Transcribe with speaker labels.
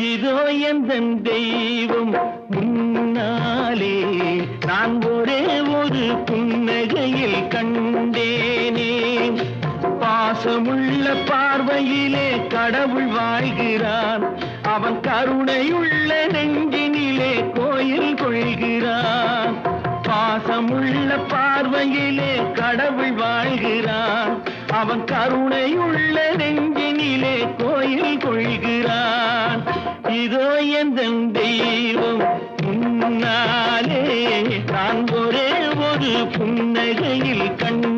Speaker 1: இதோ எந்தன் தெய்வம் முன்னாலே நான் ஒரே ஒரு புன்னகையில் கண்டேனே. பாசமுள்ள பார்வையிலே கடவுள் வாழ்கிறான், அவன் கருணையுள்ள நெஞ்சினிலே கோயில் கொள்கிறான். பாசமுள்ள பார்வையிலே கடவுள் வாழ்கிறான், அவன் கருணையுள்ள நெஞ்சினிலே கோயில் கொள்கிறான். இதோ எந்தன் தெய்வம் முன்னாலே நான் ஒரே ஒரு புன்னகையில் கண்டேனே.